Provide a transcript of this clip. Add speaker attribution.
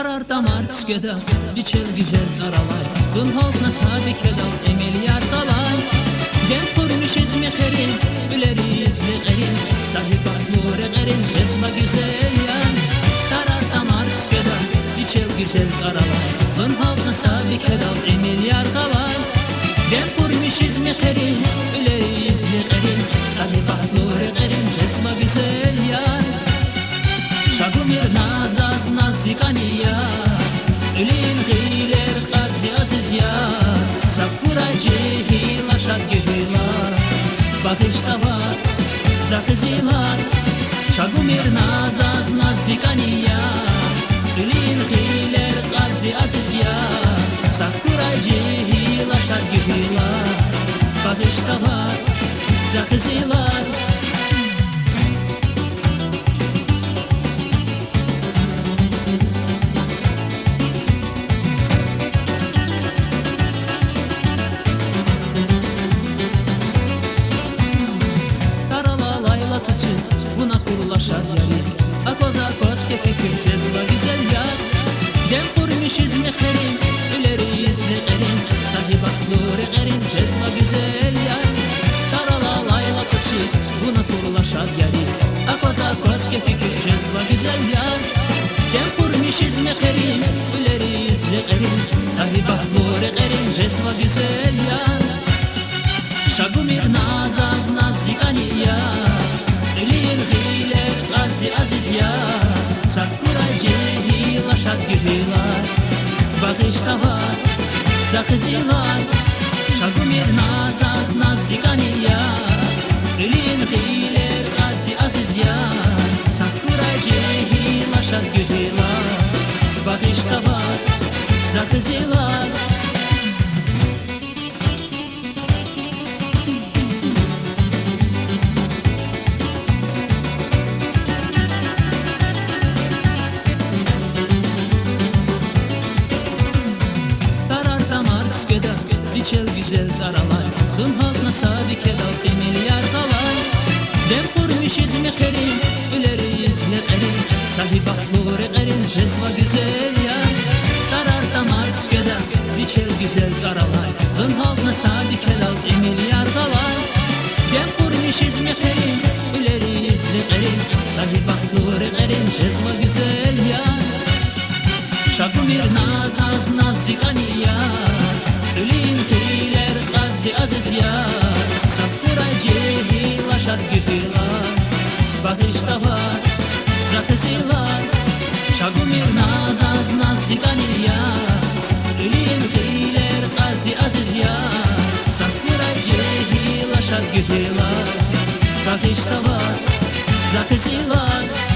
Speaker 1: Karar damar tüskeda biçel güzel karalay Zunholtna sabik edalt emilyar kalay Gel kurmuş izmi kerin Üleri izli gerin Sahibat nuri gerin Cesma güzel yan Karar damar tüskeda biçel güzel karalay Zunholtna sabik edalt emilyar kalay Gel kurmuş izmi kerin Üleri izli gerin Sahibat nuri gerin Cesma güzel yan Şagumir nazaz nazikaniya Ülin gıyler qazi aziz ya Sakura cehila şadgihila Bakıştavaz zakızilar Şagumir nazaz nazikaniya Ülin gıyler qazi aziz ya Sakura cehila şadgihila Bakıştavaz zakızilar Buna kurulaşar yari Akoza koz kefekül cezva güzel yar Dem kurmuş izmi kerin Üleri izli erin Sahibat nuri erin Cezva güzel yar Karala layla tıçı Buna kurulaşar yari Akoza koz kefekül cezva güzel yar Dem kurmuş izmi kerin Üleri izli erin Sahibat nuri erin Cezva güzel yar Şagumir nazaz nazikaniya Ülin gıyler qazi aziz ya Sakura cehila şadgihila Bakıştavaz zakızilar Şagumir nazaz nazikaniya Ülin gıyler qazi aziz ya Sakura cehila şadgihila Bakıştavaz zakızilar Biçel güzel karalay Zunhaltna sabik edalt emilyar kalay Dem kurmuş izmi kerin Üleri izle erin Sahibat nuri erin Cezva güzel yar Karar damar tüskeda Biçel güzel karalay Zunhaltna sabik edalt emilyar kalay Dem kurmuş izmi kerin Üleri izle erin Sahibat nuri erin Cezva güzel yar Şagumir nazaz nazikaniya Ülin gıyler qazi aziz ya Sakura cehila şadgihila Bakıştavaz zakızilar Şagumir nazaz nazikaniya Ülin gıyler qazi aziz ya Sakura cehila şadgihila Bakıştavaz zakızilar